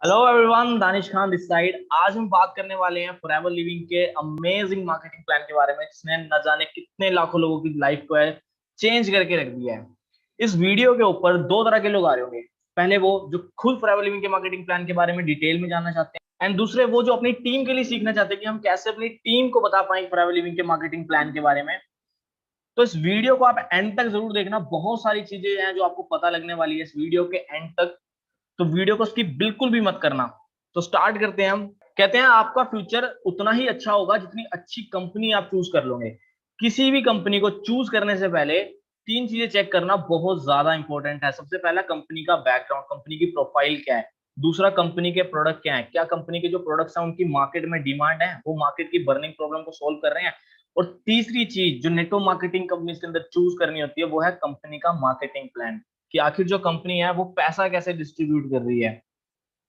Hello everyone, Danish Khan this side. आज हम बात करने वाले हैं फॉरएवर लिविंग के अमेजिंग मार्केटिंग प्लान के बारे में, जिसने न जाने कितने लाखों लोगों की लाइफ को है चेंज करके रख दिया है। इस वीडियो के ऊपर दो तरह के लोग आ रहे होंगे। पहले वो जो खुद फॉरएवर लिविंग के मार्केटिंग प्लान के बारे में डिटेल में जानना चाहते हैं, एंड दूसरे वो जो अपनी टीम के लिए सीखना चाहते हैं कि हम कैसे अपनी टीम को बता पाएंगे फॉरएवर लिविंग के मार्केटिंग प्लान के बारे में। तो इस वीडियो को आप एंड तक जरूर देखना, बहुत सारी चीजें हैं जो आपको पता लगने वाली है इस वीडियो के एंड तक। तो वीडियो को स्किप बिल्कुल भी मत करना। तो स्टार्ट करते हैं हम। कहते हैं आपका फ्यूचर उतना ही अच्छा होगा जितनी अच्छी कंपनी आप चूज कर लोगे। किसी भी कंपनी को चूज करने से पहले तीन चीजें चेक करना बहुत ज्यादा इंपॉर्टेंट है। सबसे पहला, कंपनी का बैकग्राउंड, कंपनी की प्रोफाइल क्या है। दूसरा, कंपनी के प्रोडक्ट क्या है, क्या कंपनी के जो प्रोडक्ट्स हैं उनकी मार्केट में डिमांड है, वो मार्केट की बर्निंग प्रॉब्लम को सोल्व कर रहे हैं। और तीसरी चीज जो नेटवर्क मार्केटिंग कंपनी के अंदर चूज करनी होती है वो है कंपनी का मार्केटिंग प्लान, कि आखिर जो कंपनी है वो पैसा कैसे डिस्ट्रीब्यूट कर रही है।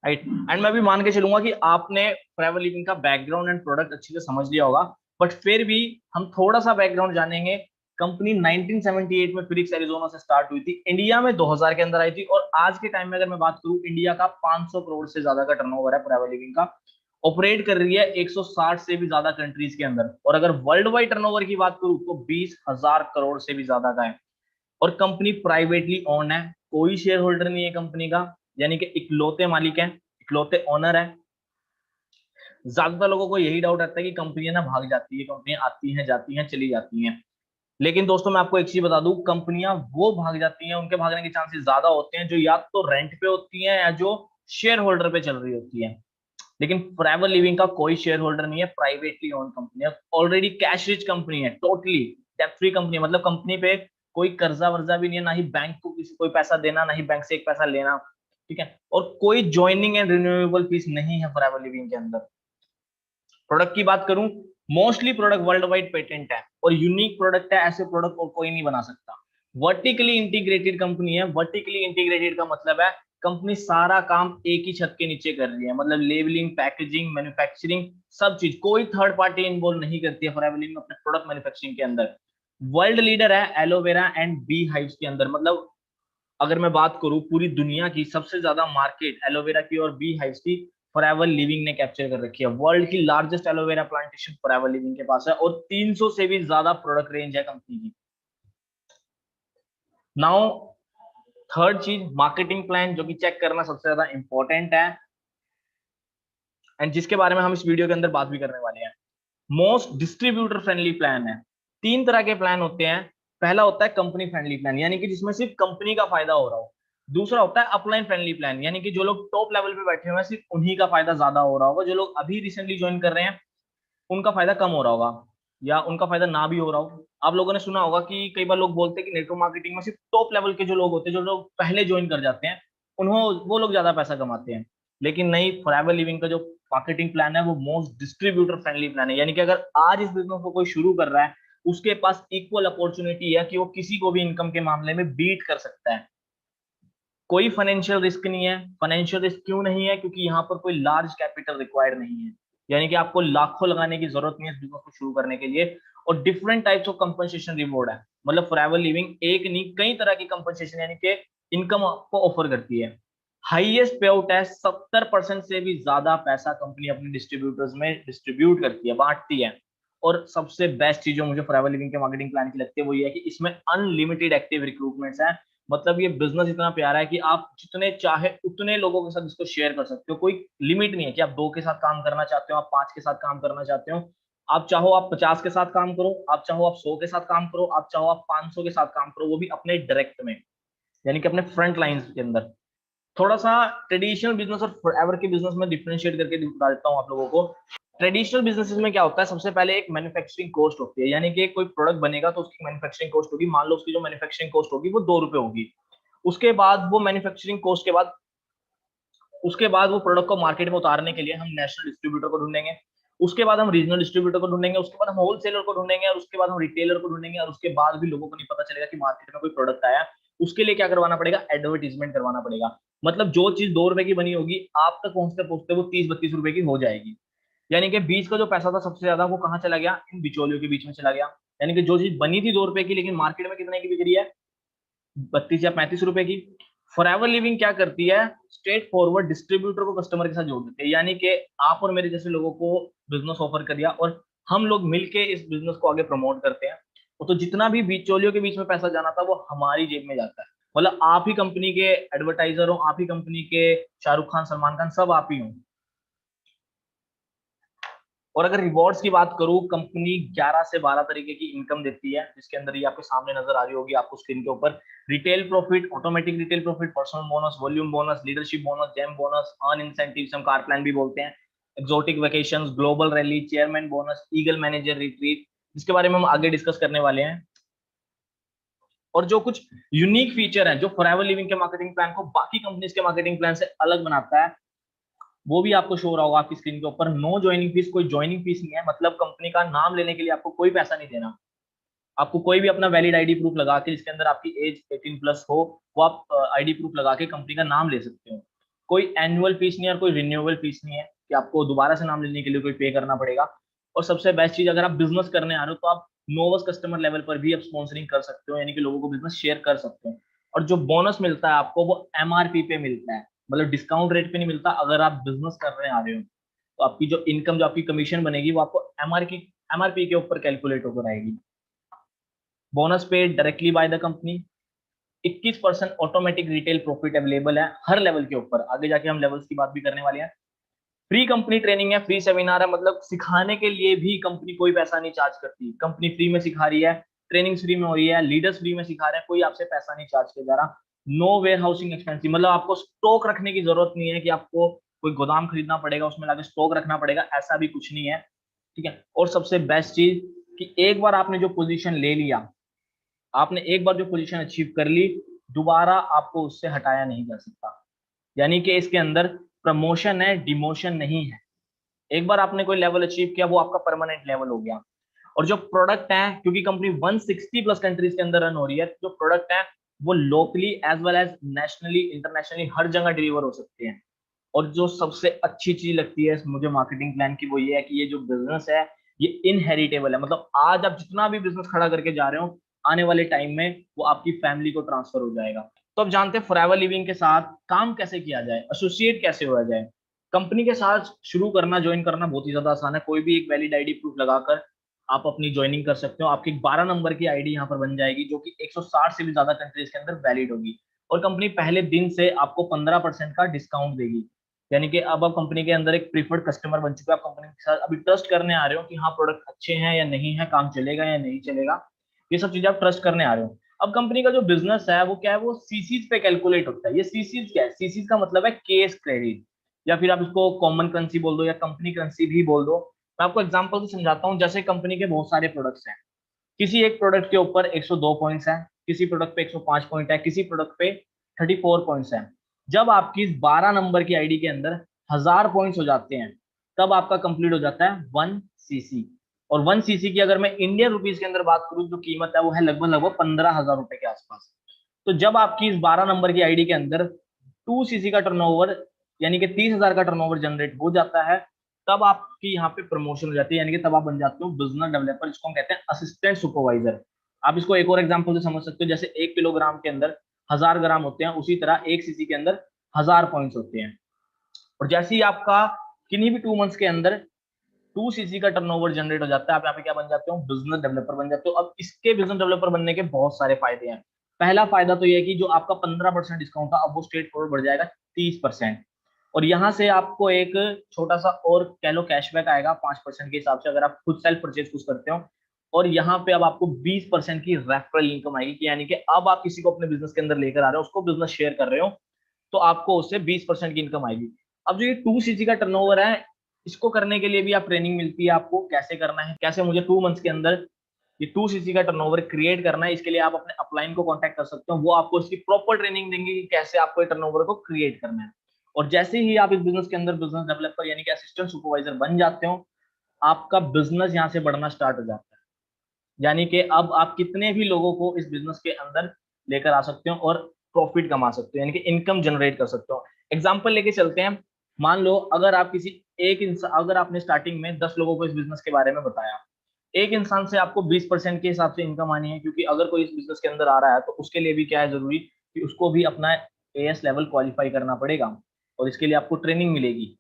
राइट। एंड मैं भी मान के चलूंगा कि आपने फॉरएवर लिविंग का बैकग्राउंड एंड प्रोडक्ट अच्छे से समझ लिया होगा, बट फिर भी हम थोड़ा सा बैकग्राउंड जानेंगे। कंपनी 1978 में फिनिक्स एरिजोना से स्टार्ट हुई थी, इंडिया में 2000 के अंदर आई थी, और आज के टाइम में अगर मैं बात करूं, इंडिया का 500 करोड़ से ज्यादा का टर्नओवर है फॉरएवर लिविंग का। ऑपरेट कर रही है 160 से भी ज्यादा कंट्रीज के अंदर, और अगर वर्ल्ड वाइड टर्नओवर की बात करूं तो 20,000 करोड़ से भी ज्यादा का है। और कंपनी प्राइवेटली ओन है, कोई शेयर होल्डर नहीं है कंपनी का, यानी कि इकलौते मालिक हैं, इकलौते ओनर है। ज्यादातर लोगों को यही डाउट रहता है कि कंपनियां ना भाग जाती है, कंपनियां आती हैं जाती हैं चली जाती हैं। लेकिन दोस्तों मैं आपको एक चीज बता दूं, कंपनियां वो भाग जाती हैं, उनके भागने के चांसेस ज्यादा होते हैं जो या तो रेंट पे होती हैं या जो शेयर होल्डर पे चल रही होती है। लेकिन फॉरएवर लिविंग का कोई शेयर होल्डर नहीं है, प्राइवेटली ओन कंपनी है, ऑलरेडी कैश रिच कंपनी है, टोटली डेट फ्री कंपनी है। मतलब कंपनी पे कोई कर्जा वर्जा भी नहीं है, ना ही बैंक को किसी कोई पैसा देना, ना ही बैंक से एक पैसा लेना। ठीक है। और कोई ज्वाइनिंग एंड रिन्यूएबल फीस नहीं है फॉरएवर लिविंग के अंदर। प्रोडक्ट की बात करूं, mostly product world wide patent है और यूनिक प्रोडक्ट है, ऐसे प्रोडक्ट और कोई नहीं बना सकता। वर्टिकली इंटीग्रेटेड कंपनी है। वर्टिकली इंटीग्रेटेड का मतलब है कंपनी सारा काम एक ही छत के नीचे कर रही है, मतलब लेबलिंग, पैकेजिंग, मैन्युफैक्चरिंग, सब चीज। कोई थर्ड पार्टी इन्वॉल्व नहीं करती है फॉरएवर लिविंग अपने प्रोडक्ट मैन्युफैक्चरिंग के अंदर। वर्ल्ड लीडर है एलोवेरा एंड बी हाइव्स के अंदर। मतलब अगर मैं बात करूं पूरी दुनिया की सबसे ज्यादा मार्केट एलोवेरा की और बी हाइव्स की फॉरएवर लिविंग ने कैप्चर कर रखी है। वर्ल्ड की largest aloe vera plantation forever living के पास है, और 300 से भी ज्यादा प्रोडक्ट रेंज है कंपनी की। नाउ थर्ड चीज, मार्केटिंग प्लान, जो कि चेक करना सबसे ज्यादा इंपॉर्टेंट है, एंड जिसके बारे में हम इस वीडियो के अंदर बात भी करने वाले हैं। मोस्ट डिस्ट्रीब्यूटर फ्रेंडली प्लान है। तीन तरह के प्लान होते हैं। पहला होता है कंपनी फ्रेंडली प्लान, यानी कि जिसमें सिर्फ कंपनी का फायदा हो रहा हो। दूसरा होता है अपलाइन फ्रेंडली प्लान, यानी कि जो लोग टॉप लेवल पे बैठे हुए हैं सिर्फ उन्हीं का फायदा ज्यादा हो रहा होगा, जो लोग अभी रिसेंटली ज्वाइन कर रहे हैं उनका फायदा कम हो रहा होगा, या उनका फायदा ना भी हो रहा हो। आप लोगों ने सुना होगा कि कई बार लोग बोलते हैं कि नेटवर्क मार्केटिंग में सिर्फ टॉप लेवल के जो लोग होते हैं, जो लोग पहले ज्वाइन कर जाते हैं, उन्हों वो लोग ज्यादा पैसा कमाते हैं। लेकिन नहीं, फॉरएवर लिविंग का जो मार्केटिंग प्लान है वो मोस्ट डिस्ट्रीब्यूटर फ्रेंडली प्लान है, यानी कि अगर आज इस बिजनेस को कोई शुरू कर रहा है उसके पास इक्वल अपॉर्चुनिटी है कि वो किसी को भी इनकम के मामले में बीट कर सकता है। कोई फाइनेंशियल रिस्क नहीं है। फाइनेंशियल रिस्क क्यों नहीं है? क्योंकि यहाँ पर कोई लार्ज कैपिटल रिक्वायर्ड नहीं है, यानी कि आपको लाखों लगाने की जरूरत नहीं है इस बिजनेस को शुरू करने के लिए। और different types of compensation reward है, मतलब फॉरएवर लिविंग एक नहीं कई तरह की कंपनसेशन यानी कि इनकम आपको ऑफर करती है। हाईएस्ट पे आउट है, 70% से भी ज्यादा पैसा कंपनी अपने डिस्ट्रीब्यूटर्स में डिस्ट्रीब्यूट करती है, बांटती है। और सबसे बेस्ट चीज जो मुझे फॉरएवर लिविंग के मार्केटिंग प्लान की लगती है वो ये है कि इसमें अनलिमिटेड एक्टिव रिक्रूटमेंट्स है। मतलब ये बिजनेस इतना प्यारा है कि आप जितने चाहे उतने लोगों के साथ इसको शेयर कर सकते हो। कोई लिमिट नहीं है कि आप 2 के साथ काम करना चाहते हो, आप 5 के साथ काम करना चाहते हो। आप चाहो आप 50 के साथ काम करो, आप चाहो आप 100 के साथ काम करो, आप चाहो आप 500 के साथ काम करो, वो भी अपने डायरेक्ट में, यानी कि अपने फ्रंट लाइंस के अंदर। थोड़ा सा ट्रेडिशनल बिजनेस और फॉरएवर के बिजनेस में डिफरेंशिएट करके बता देता हूँ आप लोगों को। ट्रेडिशनल बिजनेसेस में क्या होता है, सबसे पहले एक मैन्युफैक्चरिंग कॉस्ट होती है, यानी कि कोई प्रोडक्ट बनेगा तो उसकी मैन्युफैक्चरिंग कॉस्ट होगी। मान लो उसकी जो मैन्युफैक्चरिंग कॉस्ट होगी वो 2 रुपए होगी। उसके बाद वो मैन्युफैक्चरिंग कॉस्ट के बाद उसके बाद वो प्रोडक्ट को मार्केट में उतारने के लिए हम नेशनल डिस्ट्रीब्यूटर को ढूंढेंगे। उसके बाद हम रीजनल डिस्ट्रीब्यूटर को ढूंढेंगे, उसके बाद हम होलसेलर को ढूंढेंगे, और उसके बाद हम रिटेलर को ढूंढेंगे। और उसके बाद भी लोगों को नहीं पता चलेगा कि मार्केट में कोई प्रोडक्ट आया, उसके लिए क्या करवाना पड़ेगा, एडवर्टीजमेंट करवाना पड़ेगा। मतलब जो चीज 2 रुपए की बनी होगी आप तक पहुंचते पहुंचते वो 30-32 रुपए की हो जाएगी। यानी कि बीच का जो पैसा था सबसे ज्यादा वो कहाँ चला गया, इन बिचौलियों के बीच में चला गया। यानी कि जो चीज बनी थी 2 रुपए की लेकिन मार्केट में कितने की बिक रही है, 32 या 35 रुपए की। फॉरएवर लिविंग क्या करती है, स्ट्रेट फॉरवर्ड डिस्ट्रीब्यूटर को कस्टमर के साथ जोड़ देते हैं, यानी कि आप और मेरे जैसे लोगों को बिजनेस ऑफर कर दिया और हम लोग मिलके इस बिजनेस को आगे प्रमोट करते हैं। तो जितना भी बिचौलियों के बीच में पैसा जाना था वो हमारी जेब में जाता है। मतलब आप ही कंपनी के एडवर्टाइजर हो, आप ही कंपनी के शाहरुख खान, सलमान खान, सब आप ही हो। और अगर रिवॉर्ड्स की बात करूं, कंपनी 11 से 12 तरीके की इनकम देती है, जिसके अंदर ये आपके सामने नजर आ रही होगी आपको स्क्रीन के ऊपर। Retail profit, automatic retail profit, personal bonus, volume bonus, leadership bonus, gem bonus, earn incentive, हम कार प्लान भी बोलते हैं, exotic vacations, global rally, chairman bonus, eagle manager retreat, जिसके बारे में हम आगे डिस्कस करने वाले हैं। और जो कुछ यूनिक फीचर है जो फॉरएवर लिविंग के मार्केटिंग प्लान को बाकी कंपनीज के मार्केटिंग प्लान से अलग बनाता है, वो भी आपको शो हो रहा होगा आपकी स्क्रीन के ऊपर। नो ज्वाइनिंग फीस, कोई ज्वाइनिग फीस नहीं है, मतलब कंपनी का नाम लेने के लिए आपको कोई पैसा नहीं देना। आपको कोई भी अपना वैलिड आईडी प्रूफ लगा के, जिसके अंदर आपकी एज 18 प्लस हो, वो आप आईडी प्रूफ लगा के कंपनी का नाम ले सकते हो। कोई एनुअल फीस नहीं है और कोई रिन्यूएबल फीस नहीं है कि आपको दोबारा से नाम लेने के लिए कोई पे करना पड़ेगा। और सबसे बेस्ट चीज, अगर आप बिजनेस करने आ रहे हो तो आप नोवस कस्टमर लेवल पर भी आप स्पॉन्सरिंग कर सकते हो, यानी कि लोगों को बिजनेस शेयर कर सकते हो। और जो बोनस मिलता है आपको वो एमआरपी पे मिलता है, मतलब डिस्काउंट रेट पे नहीं मिलता। अगर आप बिजनेस करने आ रहे हो तो आपकी जो इनकम, जो आपकी कमीशन बनेगी, वो आपको एमआरपी के ऊपर कैलकुलेट होकर आएगी। Bonus paid directly by the company. 21% automatic retail profit available है हर लेवल के ऊपर, आगे जाके हम लेवल्स की बात भी करने वाले हैं। फ्री कंपनी ट्रेनिंग है, फ्री सेमिनार है, मतलब सिखाने के लिए भी कंपनी कोई पैसा नहीं चार्ज करती, कंपनी फ्री में सिखा रही है, ट्रेनिंग फ्री में हो रही है, लीडर्स फ्री में सिखा रहे हैं, कोई आपसे पैसा नहीं चार्ज किया जा रहा। नो वेयर हाउसिंग एक्सपेंसिव, मतलब आपको स्टॉक रखने की जरूरत नहीं है कि आपको कोई गोदाम खरीदना पड़ेगा, उसमें लाके स्टॉक रखना पड़ेगा, ऐसा भी कुछ नहीं है। ठीक है। और सबसे बेस्ट चीज कि एक बार आपने जो पोजीशन ले लिया, आपने एक बार जो पोजीशन अचीव कर ली, दोबारा आपको उससे हटाया नहीं जा सकता। यानी कि इसके अंदर प्रमोशन है, डिमोशन नहीं है। एक बार आपने कोई लेवल अचीव किया, वो आपका परमानेंट लेवल हो गया। और जो प्रोडक्ट है, क्योंकि कंपनी 160 प्लस कंट्रीज के अंदर रन हो रही है, जो प्रोडक्ट है वो locally as well as nationally, internationally हर जगह डिलीवर हो सकते हैं। और जो सबसे अच्छी चीज लगती है मुझे मार्केटिंग प्लान की, वो ये है कि ये जो बिजनेस है ये इनहेरिटेबल है। मतलब आज आप जितना भी बिजनेस खड़ा करके जा रहे हो, आने वाले टाइम में वो आपकी फैमिली को ट्रांसफर हो जाएगा। तो अब जानते हैं फॉरएवर लिविंग के साथ काम कैसे किया जाए, एसोसिएट कैसे हुआ जाए। कंपनी के साथ शुरू करना, ज्वाइन करना बहुत ही ज्यादा आसान है। कोई भी एक वैलिड आईडी प्रूफ लगाकर आप अपनी ज्वाइनिंग कर सकते हो। आपकी 12 नंबर की आईडी यहाँ पर बन जाएगी, जो कि 160 से भी ज्यादा कंट्रीज के अंदर वैलिड होगी। और कंपनी पहले दिन से आपको 15% का डिस्काउंट देगी, यानी कि अब आप कंपनी के अंदर एक प्रीफर्ड कस्टमर बन चुके हैं। आप कंपनी के साथ अभी ट्रस्ट करने आ रहे हो कि हाँ प्रोडक्ट अच्छे हैं या नहीं है, काम चलेगा या नहीं चलेगा, ये सब चीजें आप ट्रस्ट करने आ रहे हो। अब कंपनी का जो बिजनेस है वो क्या है, वो सीसीज पे कैलकुलेट होता है। ये सीसीज क्या है, सीसीज का मतलब है केस क्रेडिट, या फिर आप इसको कॉमन करेंसी बोल दो या कंपनी करेंसी भी बोल दो। मैं आपको एग्जांपल से समझाता हूँ। जैसे कंपनी के बहुत सारे प्रोडक्ट्स हैं, किसी एक प्रोडक्ट के ऊपर 102 पॉइंट्स हैं, किसी प्रोडक्ट पे 105 पॉइंट है, किसी प्रोडक्ट पे 34 पॉइंट्स हैं। जब आपकी 12 नंबर की आईडी के अंदर 1000 पॉइंट्स हो जाते हैं, तब आपका कंप्लीट हो जाता है 1 सीसी। और 1 सीसी की अगर मैं इंडियन रुपीज के अंदर बात करूं, जो कीमत है वो है लगभग लगभग 15,000 रुपए के आसपास। तो जब आपकी इस 12 नंबर की आईडी के अंदर 2 सीसी का टर्नओवर, यानी कि 30,000 का टर्नओवर जनरेट हो जाता है, तब आपकी यहाँ पे प्रमोशन हो जाती है, यानी कि तब आप बन जाते हो बिजनेस डेवलपर, जिसको हम कहते हैं असिस्टेंट सुपरवाइजर। आप इसको एक और एग्जांपल से समझ सकते हो, जैसे 1 किलोग्राम के अंदर 1000 ग्राम होते हैं, उसी तरह 1 सीसी के अंदर 1000 पॉइंट्स होते हैं। और जैसे ही आपका किन्हीं भी 2 मंथ्स के अंदर 2 सीसी का टर्नओवर जनरेट हो जाता है, आप यहाँ पे क्या बन जाते हो, बिजनेस डेवलपर बन जाते हो। अब इसके बिजनेस डेवलपर बनने के बहुत सारे फायदे हैं। पहला फायदा तो ये है कि जो आपका 15% डिस्काउंट था, अब वो स्ट्रेट फॉरवर्ड बढ़ जाएगा 30%। और यहाँ से आपको एक छोटा सा और कह लो कैशबैक आएगा 5% के हिसाब से, अगर आप खुद सेल्फ परचेज कुछ करते हो। और यहाँ पे अब आपको 20% की रेफरल इनकम आएगी, कि यानी कि अब आप किसी को अपने बिजनेस के अंदर लेकर आ रहे हो, उसको बिजनेस शेयर कर रहे हो, तो आपको उससे 20% की इनकम आएगी। अब जो ये 2 सीसी का टर्नओवर है, इसको करने के लिए भी आप ट्रेनिंग मिलती है, आपको कैसे करना है, कैसे मुझे 2 मंथ्स के अंदर ये 2 सीसी का टर्नओवर क्रिएट करना है। इसके लिए आप अपने अपलाइन को कांटेक्ट कर सकते हो, वो आपको इसकी प्रॉपर ट्रेनिंग देंगे कि कैसे आपको टर्नओवर को क्रिएट करना है। और जैसे ही आप इस बिजनेस के अंदर बिजनेस डेवलपर यानी कि असिस्टेंट सुपरवाइजर बन जाते हो, आपका बिजनेस यहाँ से बढ़ना स्टार्ट हो जाता है। यानी कि अब आप कितने भी लोगों को इस बिजनेस के अंदर लेकर आ सकते हो और प्रॉफिट कमा सकते हो, यानी कि इनकम जनरेट कर सकते हो। एग्जाम्पल लेके चलते हैं। मान लो अगर आप किसी एक इंसान, अगर आपने स्टार्टिंग में 10 लोगों को इस बिजनेस के बारे में बताया, एक इंसान से आपको 20% के हिसाब से इनकम आनी है, क्योंकि अगर कोई इस बिजनेस के अंदर आ रहा है तो उसके लिए भी क्या है जरूरी कि उसको भी अपना एएस लेवल क्वालिफाई करना पड़ेगा और इसके लिए आपको ट्रेनिंग मिलेगी।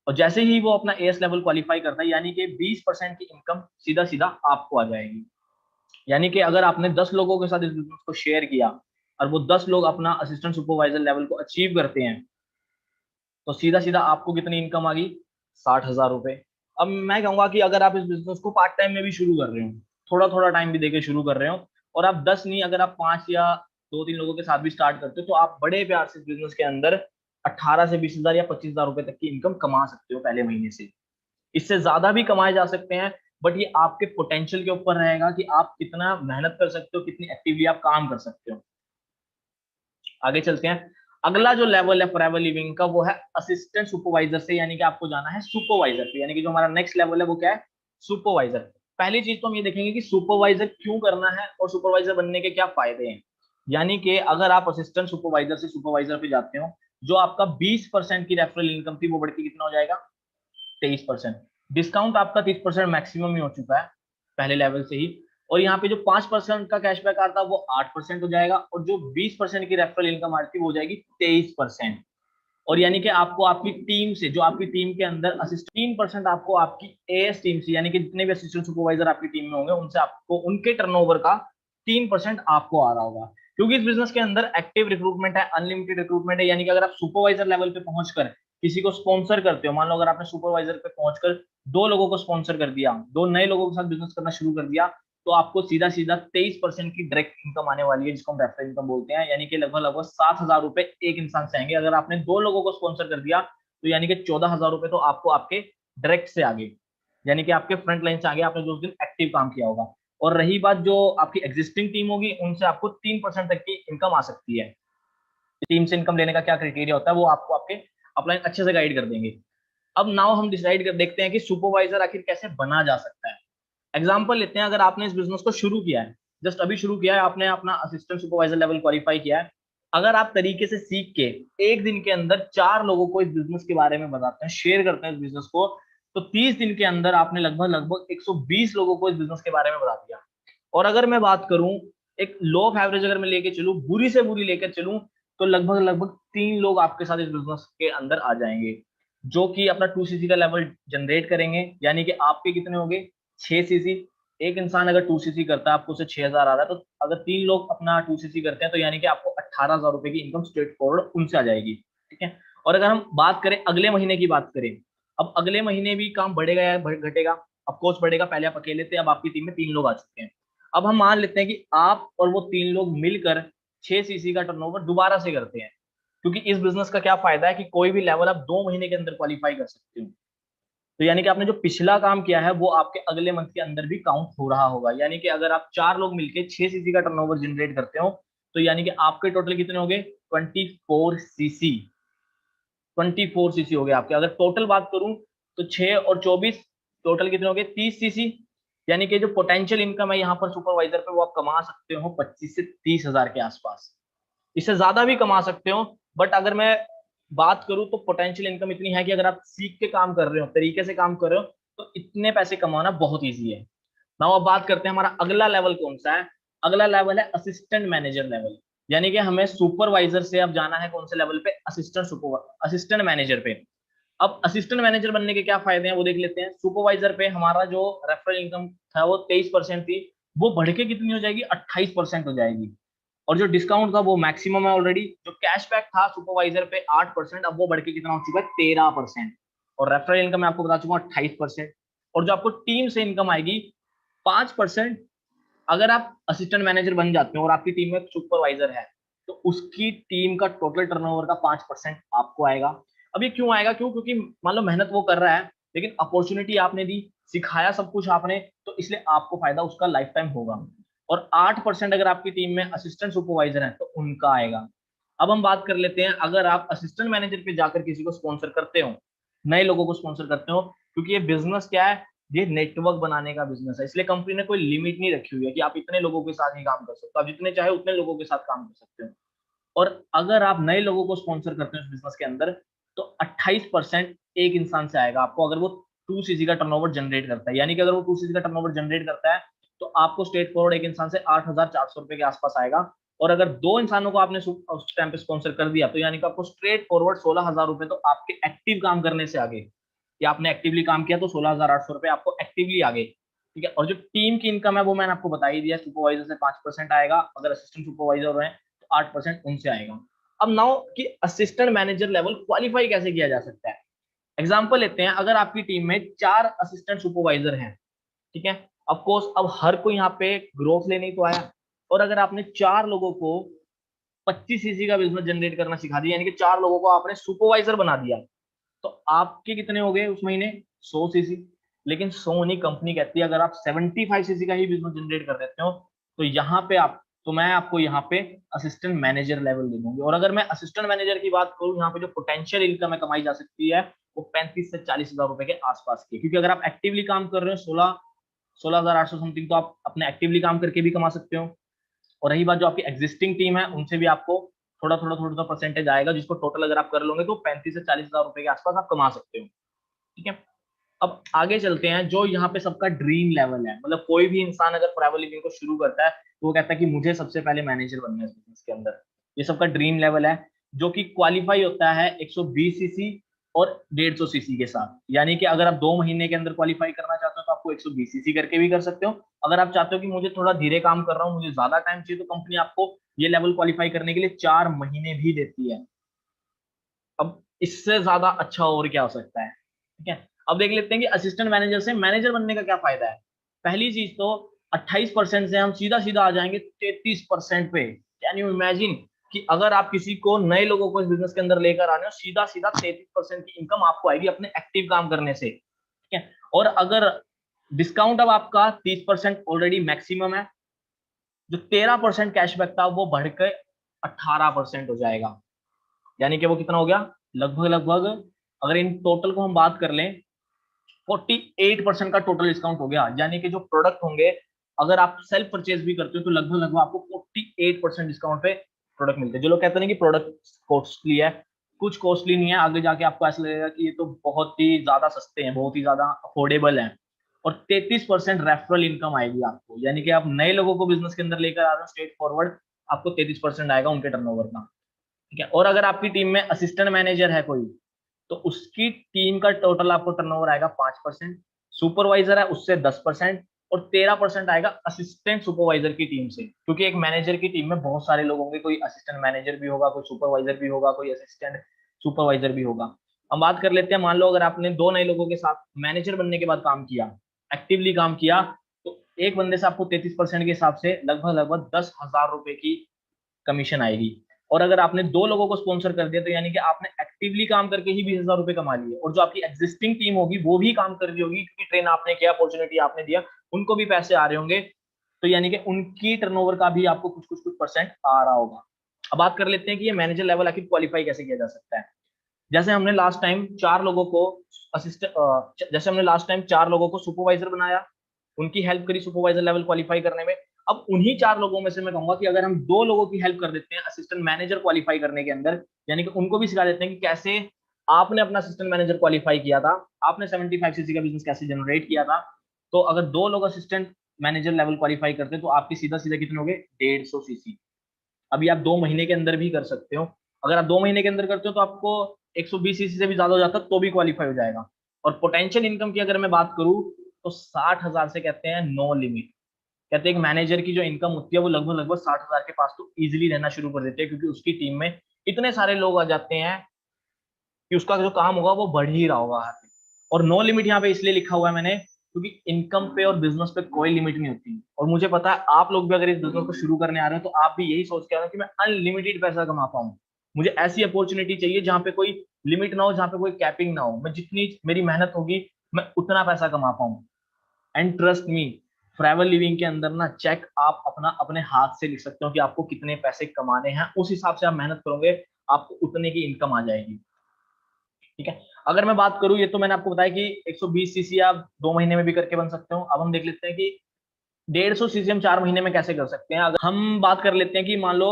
और जैसे ही वो अपना एएस लेवल क्वालिफाई करता है, यानी कि 20% की इनकम सीधा सीधा आपको आ जाएगी। यानी कि अगर आपने 10 लोगों के साथ इस बिजनेस को शेयर किया और वो 10 लोग अपना असिस्टेंट सुपरवाइजर लेवल को अचीव करते हैं, तो सीधा सीधा आपको कितनी इनकम आ गई? 60,000 रुपए। अब मैं कहूंगा कि अगर आप इस बिजनेस को पार्ट टाइम में भी शुरू कर रहे हो, थोड़ा थोड़ा टाइम भी देके शुरू कर रहे हो, और आप 10 नहीं, अगर आप 5 या 2-3 लोगों के साथ भी स्टार्ट करते हो, तो आप बड़े प्यार से इस बिजनेस के अंदर 18 से 20 हजार या 25,000 रुपए तक की इनकम कमा सकते हो पहले महीने से। इससे ज्यादा भी कमाए जा सकते हैं, बट ये आपके पोटेंशियल के ऊपर रहेगा कि आप कितना मेहनत कर सकते हो, कितनी एक्टिवली आप काम कर सकते हो। आगे चलते हैं। अगला जो लेवल है फॉरएवर लिविंग का, वो है असिस्टेंट सुपरवाइजर से, यानी कि आपको जाना है सुपरवाइजर पे। यानी कि जो हमारा नेक्स्ट लेवल है वो क्या है? सुपरवाइजर। पहली चीज तो हम ये देखेंगे कि सुपरवाइजर क्यों करना है और सुपरवाइजर बनने के क्या फायदे हैं। यानी कि अगर आप असिस्टेंट सुपरवाइजर से सुपरवाइजर पे जाते हो, जो आपका 20% की रेफरल इनकम थी वो बढ़ के कितना हो जाएगा? 23%। डिस्काउंट आपका 30% मैक्सिमम ही हो चुका है पहले लेवल से ही। और यहाँ पे जो 5% का कैशबैक आता है वो 8% हो जाएगा, और जो 20% की रेफरल इनकम आती है वो हो जाएगी 23%। और यानी कि आपको आपकी टीम से, जो आपकी टीम के अंदर असिस्ट 3% आपको आपकी एएस टीम से, यानी कि जितने भी असिस्टेंट सुपरवाइजर आपकी टीम में होंगे उनसे आपको उनके टर्नओवर का 3% आपको आ रहा होगा। क्योंकि इस बिजनेस के अंदर एक्टिव रिक्रूटमेंट है, अनलिमिटेड रिक्रूटमेंट है। यानी कि अगर आप सुपरवाइजर लेवल पे पहुंचकर किसी को स्पॉन्सर करते हो, मान लो अगर आपने सुपरवाइजर पे पहुंचकर 2 लोगों को स्पॉन्सर कर दिया, 2 नए लोगों के साथ बिजनेस करना शुरू कर दिया, तो आपको सीधा सीधा 23% की डायरेक्ट इनकम आने वाली है, जिसको हम रेफरल इनकम बोलते हैं। यानी कि लगभग लगभग 7,000 रुपए एक इंसान से आएंगे। अगर आपने 2 लोगों को स्पॉन्सर कर दिया, तो यानी कि 14,000 रुपए तो आपको आपके डायरेक्ट से आगे, यानी कि आपके फ्रंट लाइन से आगे, आपने जो उस दिन एक्टिव काम किया होगा। और रही बात जो आपकी एग्जिस्टिंग टीम होगी, उनसे आपको 3% तक की इनकम आ सकती है। टीम से इनकम लेने का क्या क्राइटेरिया होता है वो आपको आपके अपलाइन अच्छे से गाइड कर देंगे। अब नाउ हम डिसाइड कर देखते हैं कि सुपरवाइजर आखिर कैसे बना जा सकता है। एग्जाम्पल लेते हैं, अगर आपने इस बिजनेस को शुरू किया है, जस्ट अभी शुरू किया है, आपने अपना असिस्टेंट सुपरवाइजर लेवल क्वालिफाई किया है। अगर आप तरीके से सीख के एक दिन के अंदर 4 लोगों को इस बिजनेस के बारे में बताते हैं, शेयर करते हैं इस बिजनेस को, तो 30 दिन के अंदर आपने लगभग लगभग 120 लोगों को इस बिजनेस के बारे में बता दिया। और अगर मैं बात करूं, एक लो ऑफ एवरेज अगर मैं लेके चलूं, बुरी से बुरी लेकर चलूं, तो लगभग लगभग 3 लोग आपके साथ इस बिजनेस के अंदर आ जाएंगे, जो कि अपना 2cc का लेवल जनरेट करेंगे। यानी कि आपके कितने हो गए? 6cc। एक इंसान अगर 2cc करता है, आपको उसे 6,000 आ रहा है, तो अगर 3 लोग अपना 2cc करते हैं, तो यानी कि आपको 18,000 रुपए की इनकम स्ट्रेट फॉरवर्ड उनसे आ जाएगी। ठीक है। और अगर हम बात करें अगले महीने की बात करें, अब अगले महीने भी काम बढ़ेगा या घटेगा? ऑफकोर्स बढ़ेगा। पहले आप अकेले थे, अब आपकी टीम में 3 लोग आ चुके हैं। अब हम मान लेते हैं कि आप और वो 3 लोग मिलकर 6cc का टर्नओवर दोबारा से करते हैं। क्योंकि इस बिजनेस का क्या फायदा है कि कोई भी लेवल आप 2 महीने के अंदर क्वालिफाई कर सकते हो। तो यानी कि आपने जो पिछला काम किया है वो आपके अगले मंथ के अंदर भी काउंट हो रहा होगा। यानी कि अगर आप 4 लोग मिलकर 6cc का टर्नओवर जनरेट करते हो, तो यानी कि आपके टोटल कितने हो गए? 24cc। 24cc हो गए आपके। अगर टोटल बात करूं, तो 6 और 24 टोटल कितने हो गए? 30cc। यानी कि जो पोटेंशियल इनकम है यहाँ पर सुपरवाइजर पे, वो आप कमा सकते हो 25 से 30 हजार के आसपास। इससे ज्यादा भी कमा सकते हो, बट अगर मैं बात करूं तो पोटेंशियल इनकम इतनी है कि अगर आप सीख के काम कर रहे हो, तरीके से काम कर रहे हो, तो इतने पैसे कमाना बहुत ईजी है। नाउ अब बात करते हैं हमारा अगला लेवल कौन सा है। अगला लेवल है असिस्टेंट मैनेजर लेवल। यानी कि हमें सुपरवाइजर से अब जाना है कौन से लेवल पे? असिस्टेंट मैनेजर पे। अब असिस्टेंट मैनेजर बनने के क्या फायदे हैं वो देख लेते हैं। सुपरवाइजर पे हमारा जो रेफरल इनकम था वो 23% थी, वो बढ़ के कितनी हो जाएगी? 28% हो जाएगी। और जो डिस्काउंट था वो मैक्सिमम है ऑलरेडी। जो कैशबैक था सुपरवाइजर पे 8%, अब वो बढ़ के कितना हो चुका है? 13%। और रेफरल इनकम मैं आपको बता चुका हूँ 28%। और जो आपको टीम से इनकम आएगी 5%। अगर आप असिस्टेंट मैनेजर बन जाते हो और आपकी टीम में एक सुपरवाइजर है, तो उसकी टीम का टोटल टर्नओवर का 5% आपको आएगा। अब ये क्यों आएगा? क्योंकि मान लो मेहनत वो कर रहा है, लेकिन अपॉर्चुनिटी आपने दी, सिखाया सब कुछ आपने, तो इसलिए आपको फायदा उसका लाइफ टाइम होगा। और 8% अगर आपकी टीम में असिस्टेंट सुपरवाइजर है तो उनका आएगा। अब हम बात कर लेते हैं, अगर आप असिस्टेंट मैनेजर पे जाकर किसी को स्पॉन्सर करते हो, नए लोगों को स्पॉन्सर करते हो, क्योंकि ये बिजनेस क्या है? ये नेटवर्क बनाने का बिजनेस है, इसलिए कंपनी ने कोई लिमिट नहीं रखी हुई है कि आप इतने लोगों के साथ ही काम कर सकते हो। आप जितने चाहे उतने लोगों के साथ काम कर सकते हो। और अगर आप नए लोगों को स्पॉन्सर करते हो इस बिजनेस के अंदर, तो 28% एक इंसान से आएगा आपको, अगर वो 2cc का टर्नओवर जनरेट करता है। यानी कि अगर वो 2cc का टर्नओवर जनरेट करता है, तो आपको स्ट्रेट फॉरवर्ड एक इंसान से 8,400 रुपए के आसपास आएगा। और अगर 2 इंसानों को आपने उस टाइम पे स्पॉन्सर कर दिया तो यानी कि आपको स्ट्रेट फॉरवर्ड 16,000 रुपए तो आपके एक्टिव काम करने से आगे, या आपने एक्टिवली काम किया तो 16,800 रुपए आपको एक्टिवली आगे। ठीक है, और जो टीम की इनकम है वो मैंने आपको बता ही दिया, सुपरवाइजर से 5% आएगा, अगर असिस्टेंट सुपरवाइजर हैं तो 8% उनसे आएगा। अब नाउ कि असिस्टेंट मैनेजर लेवल क्वालिफाई कैसे किया जा सकता है। एग्जाम्पल लेते हैं, अगर आपकी टीम में 4 असिस्टेंट सुपरवाइजर हैं, ठीक है, ऑफ कोर्स अब हर कोई यहाँ पे ग्रोथ लेने ही तो आया, और अगर आपने 4 लोगों को 25 सीसी का बिजनेस जनरेट करना सिखा दिया, यानी कि 4 लोगों को आपने सुपरवाइजर बना दिया, तो आपके कितने हो गए उस महीने 100 सीसी। लेकिन 100 नहीं, कंपनी कहती है अगर आप 75 सीसी का ही बिजनेस जनरेट कर देते हो तो यहाँ पे आप, तो मैं आपको यहाँ पे असिस्टेंट मैनेजर लेवल दे दूंगी। और अगर मैं असिस्टेंट मैनेजर की बात करूँ, यहाँ पे जो पोटेंशियल इनकम है कमाई जा सकती है वो 35 से 40,000 रुपए के आसपास की, क्योंकि अगर आप एक्टिवली काम कर रहे हो 16,800 समथिंग, तो आप अपने एक्टिवली काम करके भी कमा सकते हो। और रही बात जो आपकी एग्जिस्टिंग टीम है, उनसे भी आपको थोड़ा परसेंटेज आएगा, जिसको टोटल अगर आप कर लोगे तो 35 से 40,000 रुपए के आसपास आप कमा सकते हो। ठीक है, अब आगे चलते हैं, जो यहाँ पे सबका ड्रीम लेवल है, मतलब कोई भी इंसान अगर प्राइवेट लिविंग को शुरू करता है तो वो कहता है कि मुझे सबसे पहले मैनेजर बनना है इस बिजनेस के अंदर। ये सबका ड्रीम लेवल है, जो कि क्वालिफाई होता है 120 सीसी और 150 सीसी के साथ। यानी कि अगर आप 2 महीने के अंदर क्वालिफाई करना चाहते हो तो आपको 120 सीसी करके भी कर सकते हो। अगर आप चाहते हो कि मुझे थोड़ा धीरे काम कर रहा हूँ, मुझे ज्यादा टाइम चाहिए, तो कंपनी आपको ये लेवल क्वालिफाई करने के लिए 4 महीने भी देती है। अब इससे ज्यादा अच्छा और क्या हो सकता है। ठीक है, अब देख लेते हैं कि असिस्टेंट मैनेजर से मैनेजर बनने का क्या फायदा है। पहली चीज तो 28% से हम सीधा सीधा आ जाएंगे 33% पे। कैन यू इमेजिन कि अगर आप किसी को, नए लोगों को इस बिजनेस के अंदर लेकर आ रहे हो, सीधा सीधा 33% की इनकम आपको आएगी अपने एक्टिव काम करने से। ठीक है, और अगर डिस्काउंट अब आपका 30% ऑलरेडी मैक्सिमम है, जो 13% कैशबैक था वो बढ़कर 18% हो जाएगा। यानी कि वो कितना हो गया, लगभग लगभग, अगर इन टोटल को हम बात कर लें, 48% का टोटल डिस्काउंट हो गया। यानी कि जो प्रोडक्ट होंगे, अगर आप सेल्फ परचेज भी करते हो तो लगभग लगभग आपको 48% डिस्काउंट पे प्रोडक्ट मिलते हैं। जो लोग कहते हैं कि प्रोडक्ट कॉस्टली है, कुछ कॉस्टली नहीं है, आगे जाके आपको ऐसा लगेगा कि ये तो बहुत ही ज्यादा सस्ते हैं, बहुत ही ज्यादा अफोर्डेबल हैं। और 33% रेफरल इनकम आएगी आपको, यानी कि आप नए लोगों को बिजनेस के अंदर लेकर आ रहे हो स्ट्रेट फॉरवर्ड, आपको 33% आएगा उनके टर्नओवर का। ठीक है, और अगर आपकी टीम में असिस्टेंट मैनेजर है कोई, तो उसकी टीम का टोटल आपको टर्नओवर आएगा 5%, सुपरवाइजर है उससे 10%, और 13% आएगा असिस्टेंट सुपरवाइजर की टीम से। क्योंकि एक मैनेजर की टीम में बहुत सारे लोग होंगे, कोई असिस्टेंट मैनेजर भी होगा, कोई सुपरवाइजर भी होगा, कोई असिस्टेंट सुपरवाइजर भी होगा। हम बात कर लेते हैं, मान लो अगर आपने 2 नए लोगों के साथ मैनेजर बनने के बाद काम किया, एक्टिवली काम किया, तो एक बंदे से आपको 33% के हिसाब से लगभग लगभग 10,000 रुपए की कमीशन आएगी। और अगर आपने 2 लोगों को स्पॉन्सर कर दिया तो यानी कि आपने एक्टिवली काम करके ही 20,000 रुपए कमा लिए, और जो आपकी एग्जिस्टिंग टीम होगी वो भी काम कर रही होगी, क्योंकि ट्रेन आपने किया, अपॉर्चुनिटी आपने दिया, उनको भी पैसे आ रहे होंगे, तो यानी कि उनकी टर्नओवर का भी आपको कुछ परसेंट आ रहा होगा। अब बात कर लेते हैं कि ये मैनेजर लेवल आखिर क्वालिफाई कैसे किया जा सकता है। जैसे हमने लास्ट टाइम 4 लोगों को जैसे हमने लास्ट टाइम 4 लोगों को सुपरवाइजर बनाया, उनकी हेल्प करी सुपरवाइजर लेवल क्वालिफाई करने में। अब उन्हीं 4 लोगों में से मैं कहूंगा कि अगर हम 2 लोगों की हेल्प कर देते हैं असिस्टेंट मैनेजर क्वालिफाई करने के अंदर, यानी कि उनको भी सिखा देते हैं कि कैसे आपने अपना असिस्टेंट मैनेजर क्वालिफाई किया था, आपने 75 सीसी का बिजनेस कैसे जनरेट किया था, तो अगर 2 लोग असिस्टेंट मैनेजर लेवल क्वालिफाई करते हैं तो आपके सीधा सीधा कितने हो गए, 150 सीसी। अभी आप 2 महीने के अंदर भी कर सकते हो। अगर आप 2 महीने के अंदर करते हो तो आपको 120 सीसी से भी ज्यादा हो जाता तो भी क्वालिफाई हो जाएगा। और पोटेंशियल इनकम की अगर मैं बात करूं तो 60,000 से कहते हैं नो लिमिट। कहते हैं कि मैनेजर की जो इनकम होती है वो लगभग लगभग 60,000 के पास तो इजिली रहना शुरू कर देते हैं, क्योंकि उसकी टीम में इतने सारे लोग आ जाते हैं कि उसका जो काम होगा वो बढ़ ही रहा होगा हर दिन। और नो लिमिट यहाँ पे इसलिए लिखा हुआ है मैंने, क्योंकि इनकम पे और बिजनेस पे कोई लिमिट नहीं होती। और मुझे पता है आप लोग भी अगर इस बिजनेस को शुरू करने आ रहे हो तो आप भी यही सोच के आ रहे हो कि मैं अनलिमिटेड पैसा कमा पाऊँ। मुझे ऐसी अपॉर्चुनिटी चाहिए जहाँ पे कोई लिमिट ना हो, जहाँ पे कोई कैपिंग ना हो, मैं जितनी मेरी मेहनत होगी मैं उतना पैसा कमा पाऊँ। And trust me, travel living के अंदर ना चेक आप अपना अपने हाथ से लिख सकते हो कि आपको कितने पैसे कमाने हैं, उस हिसाब से आप मेहनत करोगे आपको उतने की इनकम आ जाएगी। ठीक है, अगर मैं बात करूं, ये तो मैंने आपको बताया कि 120 सीसी आप 2 महीने में भी करके बन सकते हो। अब हम देख लेते हैं कि 150 सीसी हम 4 महीने में कैसे कर सकते हैं। अगर हम बात कर लेते हैं कि मान लो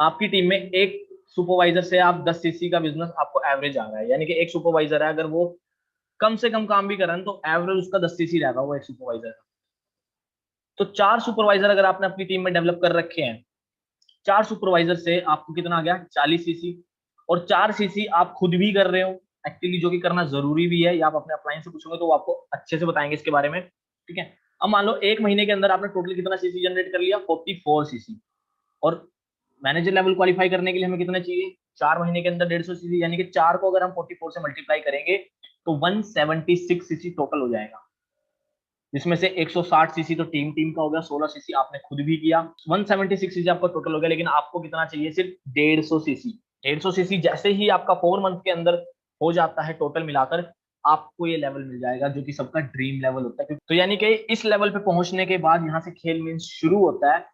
आपकी टीम में एक सुपरवाइजर से आप 10 सीसी का बिजनेस आपको एवरेज आ रहा है, यानी कि एक सुपरवाइजर है, अगर वो कम से कम काम भी कर रहा है तो एवरेज उसका 10 सीसी रहेगा वो एक सुपरवाइजर। तो 4 सुपरवाइजर अगर आपने अपनी टीम में डेवलप कर रखे हैं, 4 सुपरवाइजर से आपको कितना आ गया 40 सीसी, और 4 सीसी आप खुद भी कर रहे हो एक्चुअली, जो कि करना जरूरी भी है, या आप अपने अपलाइन से पूछोगे तो वो आपको अच्छे से बताएंगे इसके बारे में, ठीक है। अब मान लो एक महीने के अंदर आपने टोटल कितना सीसी जनरेट कर लिया, 44 सीसी, और मैनेजर लेवल क्वालिफाई करने के लिए हमें कितना चाहिए, 4 महीने के अंदर 150 सीसी, यानी कि 4 को अगर हम 44 से मल्टीप्लाई करेंगे तो 176 सीसी टोटल हो जाएगा, जिसमें से 160 सीसी तो टीम टीम का हो गया, 16 सीसी आपने खुद भी किया, 176 सीसी आपका टोटल हो गया। लेकिन आपको कितना चाहिए, सिर्फ 150 सीसी। 150 सीसी जैसे ही आपका 4 मंथ के अंदर हो जाता है टोटल मिलाकर, आपको ये लेवल मिल जाएगा, जो कि सबका ड्रीम लेवल होता है। तो यानी कि इस लेवल पे पहुंचने के बाद यहाँ से खेल मीन्स शुरू होता है।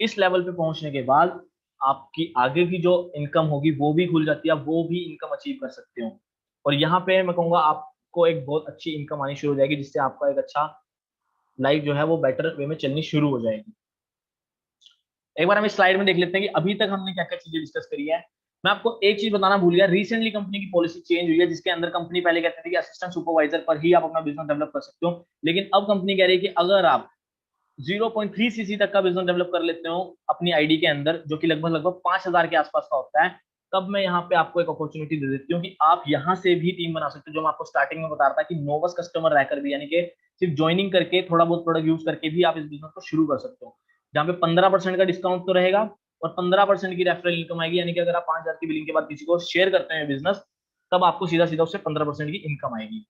इस लेवल पे पहुंचने के बाद आपकी आगे की जो इनकम होगी वो भी खुल जाती है, वो भी इनकम अचीव कर सकते हो। और यहाँ पे मैं कहूंगा आपको एक बहुत अच्छी इनकम आनी शुरू हो जाएगी, जिससे आपका एक अच्छा लाइफ जो है वो बेटर वे में चलनी शुरू हो जाएगी। एक बार हम इस स्लाइड में देख लेते हैं कि अभी तक हमने क्या क्या चीजें डिस्कस करी है। मैं आपको एक चीज बताना भूल गया, रिसेंटली कंपनी की पॉलिसी चेंज हुई है, जिसके अंदर कंपनी पहले कहती थी कि असिस्टेंट सुपरवाइजर पर ही आप अपना बिजनेस डेवलप कर सकते हो, लेकिन अब कंपनी कह रही है कि अगर आप 0.3 सीसी तक का बिजनेस डेवलप कर लेते हो अपनी आईडी के अंदर, जो कि लगभग लगभग 5,000 के आसपास का होता है, तब मैं यहाँ पे आपको एक अपॉर्चुनिटी दे देती हूँ कि आप यहाँ से भी टीम बना सकते हो। जो मैं आपको स्टार्टिंग में बता रहा था कि नोवस कस्टमर रहकर भी, यानी कि सिर्फ ज्वाइनिंग करके थोड़ा बहुत प्रोडक्ट यूज करके भी आप इस बिजनेस को शुरू कर सकते हो, जहाँ पे 15% का डिस्काउंट तो रहेगा और 15% की रेफरल इनकम आएगी। यानी कि अगर आप 5,000 की बिलिंग के बाद किसी को शेयर करते हैं बिजनेस, तब आपको सीधा सीधा उससे 15% की इनकम आएगी।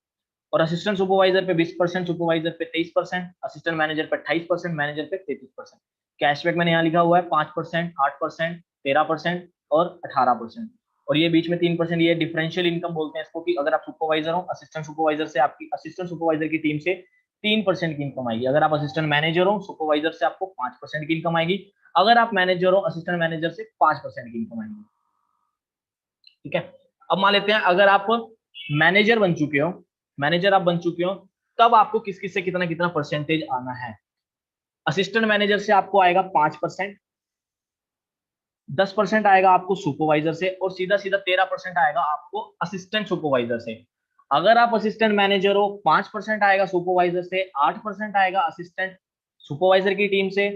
और असिस्टेंट सुपरवाइजर पे 20%, सुपरवाइजर पे 23%, असिस्टेंट मैनेजर पे 28%, मैनेजर पे 33%। कैशबैक मैंने यहाँ लिखा हुआ है 5%, 8%, 13% और 18%। और ये बीच में 3%, ये डिफरेंशियल इनकम बोलते हैं इसको, कि अगर आप सुपरवाइजर हो, असिस्टेंट सुपरवाइजर से आपकी असिस्टेंट सुपरवाइजर की टीम से 3% की इनकम आएगी। अगर आप असिस्टेंट मैनेजर हो, सुपरवाइजर से आपको 5% की इनकम आएगी। अगर आप मैनेजर हो, असिस्टेंट मैनेजर से 5% की इनकम आएगी, ठीक है। अब मान लेते हैं अगर आप मैनेजर बन चुके हो, मैनेजर आप बन चुके हो, तब आपको किस किस से कितना कितना परसेंटेज आना है। असिस्टेंट मैनेजर से आपको आएगा 5%, 10% आएगा आपको सुपरवाइजर से, और सीधा सीधा 13% आएगा आपको असिस्टेंट सुपरवाइजर से। अगर आप असिस्टेंट मैनेजर हो, 5% आएगा सुपरवाइजर से, 8% आएगा असिस्टेंट सुपरवाइजर की टीम से,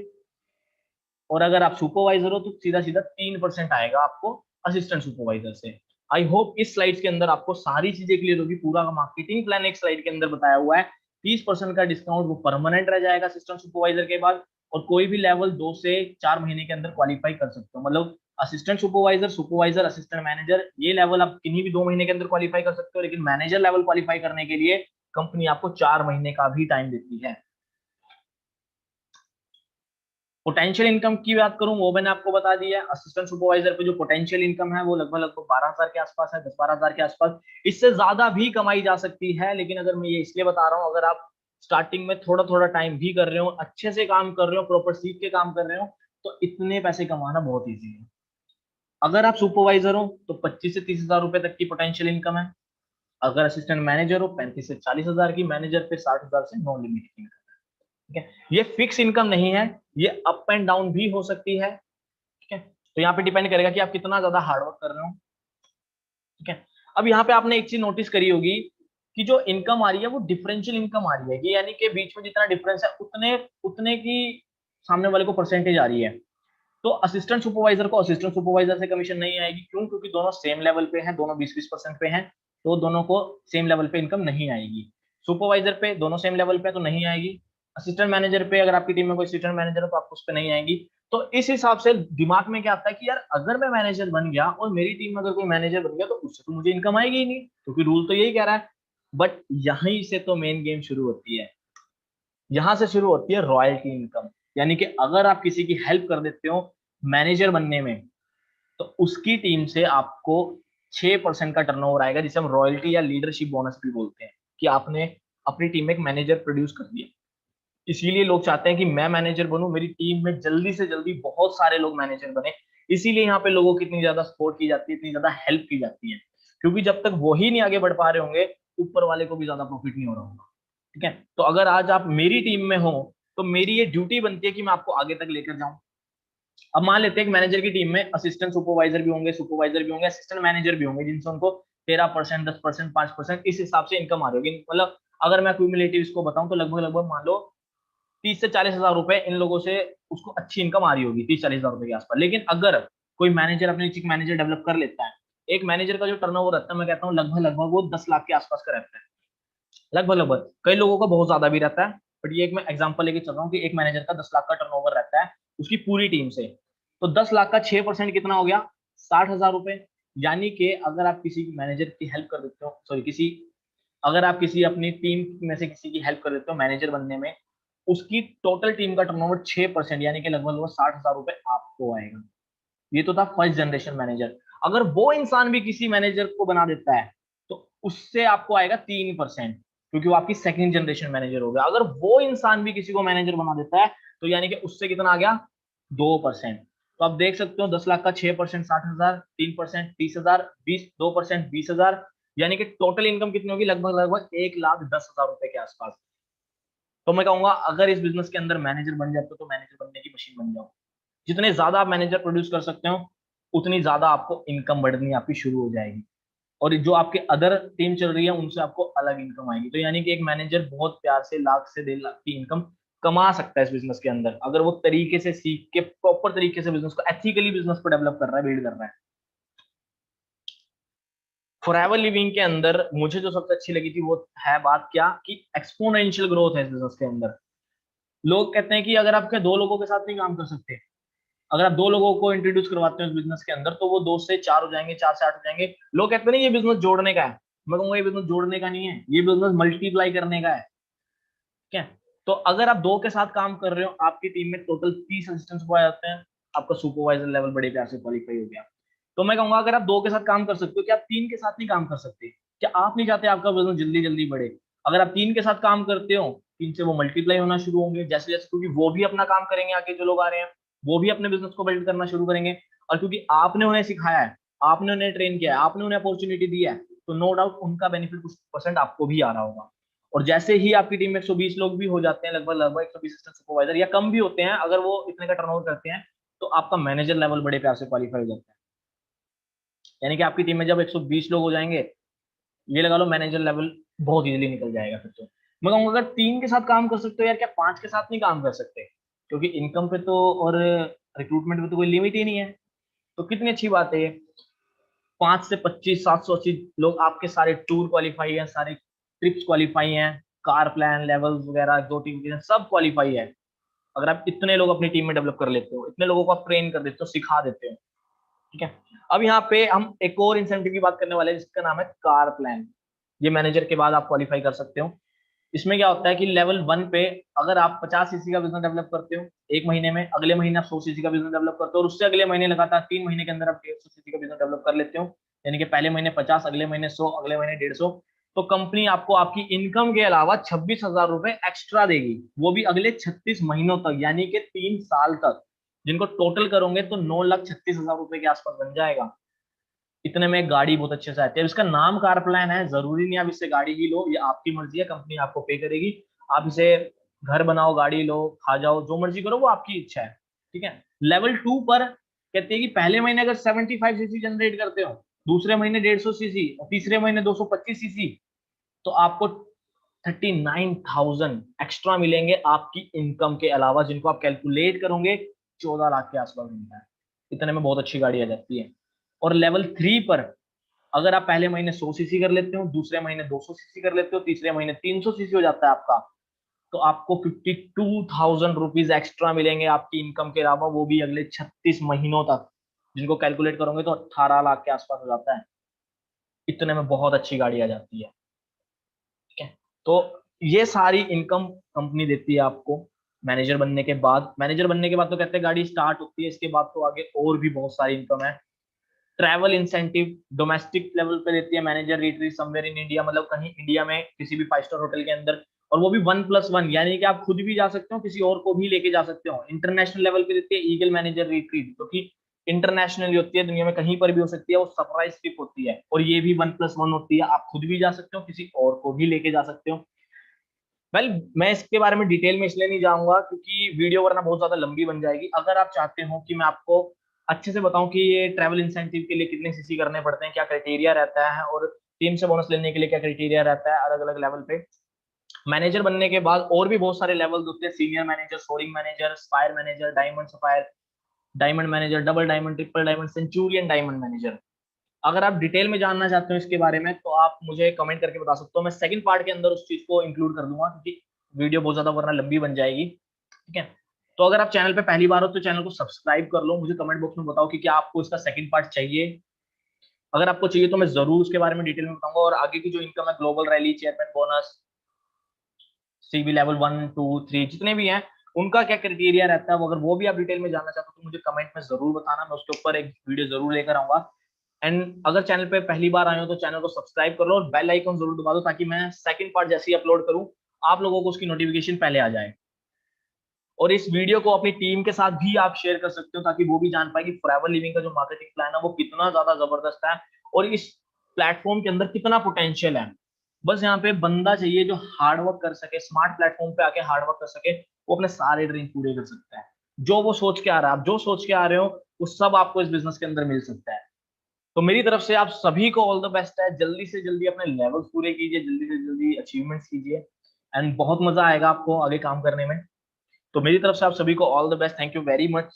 और अगर आप सुपरवाइजर हो तो सीधा सीधा 3% आएगा आपको असिस्टेंट सुपरवाइजर से। आई होप इस स्लाइड्स के अंदर आपको सारी चीजें क्लियर होगी। पूरा का मार्केटिंग प्लान एक स्लाइड के अंदर बताया हुआ है। 30% का डिस्काउंट वो परमानेंट रह जाएगा असिस्टेंट सुपरवाइजर के बाद, और कोई भी लेवल 2 से 4 महीने के अंदर क्वालिफाई कर सकते हो। मतलब assistant supervisor, supervisor, assistant manager, ये लेवल आप किन्हीं भी 2 महीने के अंदर क्वालिफाई कर सकते हो, लेकिन मैनेजर लेवल क्वालिफाई करने के लिए कंपनी आपको 4 महीने का भी टाइम देती है। पोटेंशियल इनकम की बात करूं, वो मैंने आपको बता दिया है। असिस्टेंट सुपरवाइजर पे जो पोटेंशियल इनकम है वो लगभग लगभग 12,000 के आसपास है, 10-12,000 के आसपास। इससे ज्यादा भी कमाई जा सकती है, लेकिन अगर मैं ये इसलिए बता रहा हूँ, अगर आप स्टार्टिंग में थोड़ा थोड़ा टाइम भी कर रहे हो, अच्छे से काम कर रहे हो, प्रॉपर सीख के काम कर रहे हो, तो इतने पैसे कमाना बहुत ईजी है। अगर आप सुपरवाइजर हो तो 25 से 30,000 रुपए तक की पोटेंशियल इनकम है। अगर असिस्टेंट मैनेजर हो 35 से 40,000 की, मैनेजर पे 60,000 से नो लिमिट की इनकम, ठीक है। ये फिक्स इनकम नहीं है, ये अप एंड डाउन भी हो सकती है, ठीक है। तो यहाँ पे डिपेंड करेगा कि आप कितना ज्यादा हार्डवर्क कर रहे हो, ठीक है। अब यहाँ पे आपने एक चीज नोटिस करी होगी कि जो इनकम आ रही है वो डिफरेंशियल इनकम आ रही है, कि यानी कि बीच में जितना डिफरेंस है उतने उतने की सामने वाले को परसेंटेज आ रही है। तो असिस्टेंट सुपरवाइजर को असिस्टेंट सुपरवाइजर से कमीशन नहीं आएगी, क्यों? क्योंकि दोनों सेम लेवल पे हैं, दोनों 20-20% पे हैं, तो दोनों को सेम लेवल पे इनकम नहीं आएगी। सुपरवाइजर पे दोनों सेम लेवल पे तो नहीं आएगी। असिस्टेंट मैनेजर पे, अगर आपकी टीम में कोई असिस्टेंट मैनेजर है तो आपको उस पर नहीं आएगी। तो इस हिसाब से दिमाग में क्या आता है कि यार अगर मैं मैनेजर बन गया और मेरी टीम में अगर कोई मैनेजर बन गया तो उससे तो मुझे इनकम आएगी ही नहीं, क्योंकि रूल तो यही कह रहा है। बट यहीं से तो मेन गेम शुरू होती है, यहां से शुरू होती है रॉयल्टी इनकम। यानी कि अगर आप किसी की हेल्प कर देते हो मैनेजर बनने में, तो उसकी टीम से आपको 6% का टर्नओवर आएगा, जिसे हम रॉयल्टी या लीडरशिप बोनस भी बोलते हैं, कि आपने अपनी टीम में एक मैनेजर प्रोड्यूस कर दिया। इसीलिए लोग चाहते हैं कि मैं मैनेजर बनूं, मेरी टीम में जल्दी से जल्दी बहुत सारे लोग मैनेजर बने। इसीलिए यहाँ पे लोगों की इतनी ज्यादा सपोर्ट की जाती है, इतनी ज्यादा हेल्प की जाती है, क्योंकि जब तक वो ही नहीं आगे बढ़ पा रहे होंगे, ऊपर वाले को भी ज्यादा प्रॉफिट नहीं हो रहा होगा, ठीक है। तो अगर आज आप मेरी टीम में हो तो मेरी ये ड्यूटी बनती है कि मैं आपको आगे तक लेकर जाऊं। अब मान लेते हैं कि मैनेजर की टीम में असिस्टेंट सुपरवाइजर भी होंगे, सुपरवाइजर भी होंगे, असिस्टेंट मैनेजर भी होंगे, जिनसे उनको 13%, 10%, 5% इस हिसाब से इनकम आ रही होगी। मतलब अगर मैं क्यूमुलेटिव इसको बताऊं तो लगभग लगभग मान लो 30 से 40 हजार रुपए इन लोगों से उसको अच्छी इनकम आ रही होगी, 30-40 हजार रुपए के आसपास। लेकिन अगर कोई मैनेजर अपने नीचे मैनेजर डेवलप कर लेता है, एक मैनेजर का जो टर्नओवर रहता है मैं कहता हूँ लगभग लगभग वो 10 लाख के आसपास का रहता है, लगभग लगभग। कई लोगों का बहुत ज्यादा भी रहता है, बट ये एक मैं एग्जांपल लेके चल रहा हूँ कि एक मैनेजर का 10 लाख का टर्नओवर रहता है उसकी पूरी टीम से। तो 10 लाख का 6% कितना हो गया, 60 हजार रुपए। यानी कि अगर आप किसी मैनेजर की हेल्प कर देते हो, सॉरी किसी, अगर आप किसी अपनी टीम में से किसी की हेल्प कर देते हो मैनेजर बनने में, उसकी टोटल टीम का टर्नओवर 6% यानी कि लगभग लगभग 60 हजार रुपए आपको आएगा। ये तो था फर्स्ट जनरेशन मैनेजर। अगर वो इंसान भी किसी मैनेजर को बना देता है तो उससे आपको आएगा 3%, क्योंकि वो आपकी सेकंड जनरेशन मैनेजर हो गया। अगर वो इंसान भी किसी को मैनेजर बना देता है तो यानी कि उससे कितना आ गया, 2%। तो आप देख सकते हो 10 लाख का 6%, 60 हजार, 3% 30 हजार, 2% 20 हजार, यानी कि टोटल इनकम कितनी होगी, लगभग लगभग 1,10,000 रुपए के आसपास। तो मैं कहूंगा अगर इस बिजनेस के अंदर मैनेजर बन जाते हो तो मैनेजर बनने की मशीन बन जाओ। जितने ज्यादा आप मैनेजर प्रोड्यूस कर सकते हो उतनी ज्यादा आपको इनकम बढ़नी आपकी शुरू हो जाएगी, और जो आपके अदर टीम चल रही है उनसे आपको अलग इनकम आएगी। तो यानी कि एक मैनेजर बहुत प्यार से लाख से 1.5 लाख की इनकम कमा सकता है इस बिजनेस के अंदर, अगर वो तरीके से सीख के प्रॉपर तरीके से बिजनेस को, एथिकली बिजनेस को डेवलप कर रहा है, बिल्ड कर रहा है। फॉरएवर लिविंग के अंदर मुझे जो सबसे अच्छी लगी थी वो है बात क्या कि एक्सपोनेंशियल ग्रोथ है इस बिजनेस के अंदर। लोग कहते हैं कि अगर आपके दो लोगों के साथ नहीं काम कर सकते, अगर आप दो लोगों को इंट्रोड्यूस करवाते हैं इस बिजनेस के अंदर तो वो 2 से 4 हो जाएंगे, 4 से 8 हो जाएंगे। लोग कहते हैं ना ये बिजनेस जोड़ने का है, मैं कहूंगा ये बिजनेस जोड़ने का नहीं है, ये बिजनेस मल्टीप्लाई करने का है। ठीक है, तो अगर आप दो के साथ काम कर रहे हो, आपकी टीम में टोटल 30 असिस्टेंट्स बॉय आते हैं, आपका सुपरवाइजर लेवल बड़े प्यार से क्वालिफाई हो गया। तो मैं कहूंगा अगर आप दो के साथ काम कर सकते हो, क्या आप तीन के साथ नहीं काम कर सकते? क्या आप नहीं चाहते आपका बिजनेस जल्दी जल्दी बढ़े? अगर आप तीन के साथ काम करते हो, तीन से वो मल्टीप्लाई होना शुरू होंगे जैसे जैसे, क्योंकि वो भी अपना काम करेंगे, आगे जो लोग आ रहे हैं वो भी अपने बिजनेस को बिल्ड करना शुरू करेंगे। और क्योंकि आपने उन्हें सिखाया है, आपने उन्हें ट्रेन किया है, आपने उन्हें अपॉर्चुनिटी दी है, तो नो डाउट उनका बेनिफिट कुछ परसेंट आपको भी आ रहा होगा। और जैसे ही आपकी टीम में 120 लोग भी हो जाते हैं, लगभग लगभग 120 असिस्टेंट सुपरवाइजर या कम भी होते हैं, अगर वो इतने का टर्नओवर करते हैं तो आपका मैनेजर लेवल बड़े प्यार से क्वालिफाई हो जाता है। यानी कि आपकी टीम में जब 120 लोग हो जाएंगे, ये लगा लो मैनेजर लेवल बहुत इजीली निकल जाएगा फिर तो। मैं कहूंगा अगर तीन के साथ काम कर सकते हो यार, क्या पांच के साथ नहीं काम कर सकते? क्योंकि इनकम पे तो और रिक्रूटमेंट पे तो कोई लिमिट ही नहीं है। तो कितनी अच्छी बात है ये। 5 से 25, 780 लोग आपके सारे टूर क्वालिफाई है, सारे ट्रिप्स क्वालिफाई हैं, कार प्लान लेवल्स वगैरह जो टीम सब क्वालिफाई है। अगर आप इतने लोग अपनी टीम में डेवलप कर लेते हो, इतने लोगों को आप ट्रेन कर देते हो, सिखा देते हो। ठीक है, अब यहाँ पे हम एक और इंसेंटिव की बात करने वाले हैं जिसका नाम है कार प्लान। ये मैनेजर के बाद आप क्वालिफाई कर सकते हो। इसमें क्या होता है कि लेवल 1 पे अगर आप 50 सीसी का बिजनेस डेवलप करते हो एक महीने में, अगले महीने आप 100 सीसी का बिजनेस डेवलप करते हो, और उससे अगले महीने लगातार 3 महीने के अंदर आप 150 सीसी का बिजनेस डेवलप कर लेते हो, यानी कि पहले महीने 50, अगले महीने 100, अगले महीने 150, तो कंपनी आपको आपकी इनकम के अलावा 26,000 रुपए एक्स्ट्रा देगी, वो भी अगले 36 महीनों तक, यानी कि 3 साल तक। जिनको टोटल करोगे तो 9,36,000 रुपए के आसपास बन जाएगा। इतने में एक गाड़ी बहुत अच्छे से आती है। इसका नाम कार प्लान है, जरूरी नहीं आप इससे गाड़ी ही लो, ये आपकी मर्जी है, कंपनी आपको पे करेगी। आप इसे घर बनाओ, गाड़ी लो, खा जाओ, जो मर्जी करो, वो आपकी इच्छा है। ठीक है, लेवल 2 पर कहते हैं कि पहले महीने अगर 75 सीसी जनरेट करते हो, दूसरे महीने 150 सीसी, और तीसरे महीने 225 सीसी, तो आपको 39,000 एक्स्ट्रा मिलेंगे आपकी इनकम के अलावा, जिनको आप कैलकुलेट करोगे 14 लाख के आसपास मिलता है। इतने में बहुत अच्छी गाड़ी आ जाती है। और लेवल 3 पर अगर आप पहले महीने 100 सीसी कर लेते हो, दूसरे महीने 200 सीसी कर लेते हो, तीसरे महीने 300 सीसी हो जाता है आपका, तो आपको 52,000 रुपीज एक्स्ट्रा मिलेंगे आपकी इनकम के अलावा, वो भी अगले 36 महीनों तक, जिनको कैलकुलेट करोगे तो 18 लाख के आसपास हो जाता है। इतने में बहुत अच्छी गाड़ी आ जाती है। ठीक है, तो ये सारी इनकम कंपनी देती है आपको मैनेजर बनने के बाद। मैनेजर बनने के बाद तो कहते हैं गाड़ी स्टार्ट होती है, इसके बाद तो आगे और भी बहुत सारी इनकम है। ट्रैवल इंसेंटिव डोमेस्टिक लेवल पे देती है manager, retreat somewhere in India, मतलब कहीं इंडिया में किसी भी 5 स्टार होटल के अंदर, और वो भी 1+1, यानी कि आप खुद भी जा सकते हो, किसी और को भी लेके जा सकते हो। इंटरनेशनल लेवल पे देती है ईगल मैनेजर रिट्रीट, जो कि इंटरनेशनल होती है, दुनिया में कहीं पर भी हो सकती है, वो सरप्राइज ट्रिप होती है, और ये भी 1+1 होती है, आप खुद भी जा सकते हो, किसी और को भी लेके जा सकते हो। मैं इसके बारे में डिटेल में इसलिए नहीं जाऊंगा क्योंकि वीडियो वरना बहुत ज्यादा लंबी बन जाएगी। अगर आप चाहते हो कि मैं आपको अच्छे से बताऊं कि ये ट्रैवल इंसेंटिव के लिए कितने सीसी करने पड़ते हैं, क्या क्राइटेरिया रहता है, और टीम से बोनस लेने के लिए क्या क्राइटेरिया रहता है अलग अलग लेवल पे, मैनेजर बनने के बाद और भी बहुत सारे लेवल होते हैं, senior manager, soaring manager, spire manager, diamond sapphire, diamond manager, double diamond, triple diamond, centurion diamond manager. अगर आप डिटेल में जानना चाहते हो इसके बारे में तो आप मुझे कमेंट करके बता सकते हो, मैं सेकंड पार्ट के अंदर उस चीज को इंक्लूड कर दूंगा, क्योंकि वीडियो बहुत ज्यादा वरना लंबी बन जाएगी। ठीक है, तो अगर आप चैनल पे पहली बार हो तो चैनल को सब्सक्राइब कर लो। मुझे कमेंट बॉक्स में बताओ कि क्या आपको इसका सेकंड पार्ट चाहिए। अगर आपको चाहिए तो मैं जरूर उसके बारे में डिटेल में बताऊंगा। और आगे की जो इनकम है, global rally, chairman bonus, CB level 1 2 3 जितने भी हैं, उनका क्या क्राइटेरिया रहता है, वो अगर वो भी आप डिटेल में जानना चाहते हो तो मुझे कमेंट में जरूर बताना, मैं उसके ऊपर एक वीडियो जरूर लेकर आऊंगा। एंड अगर चैनल पे पहली बार आए हो तो चैनल को सब्सक्राइब कर लो और बेल आइकन जरूर दबा दो, ताकि मैं सेकंड पार्ट जैसे ही अपलोड करूं आप लोगों को उसकी नोटिफिकेशन पहले आ जाए। और इस वीडियो को अपनी टीम के साथ भी आप शेयर कर सकते हो, ताकि वो भी जान पाए कि फॉरएवर लिविंग का जो मार्केटिंग प्लान है वो कितना ज्यादा जबरदस्त है और इस प्लेटफॉर्म के अंदर कितना पोटेंशियल है। बस यहाँ पे बंदा चाहिए जो हार्ड वर्क कर सके, स्मार्ट प्लेटफॉर्म पे आके हार्ड वर्क कर सके, वो अपने सारे ड्रीम पूरे कर सकता है। जो वो सोच के आ रहा है, आप जो सोच के आ रहे हो वो सब आपको इस बिजनेस के अंदर मिल सकता है। तो मेरी तरफ से आप सभी को ऑल द बेस्ट है। जल्दी से जल्दी अपने लेवल्स पूरे कीजिए, जल्दी से जल्दी अचीवमेंट्स कीजिए, एंड बहुत मजा आएगा आपको आगे काम करने में। तो मेरी तरफ से आप सभी को all the best. Thank you very much.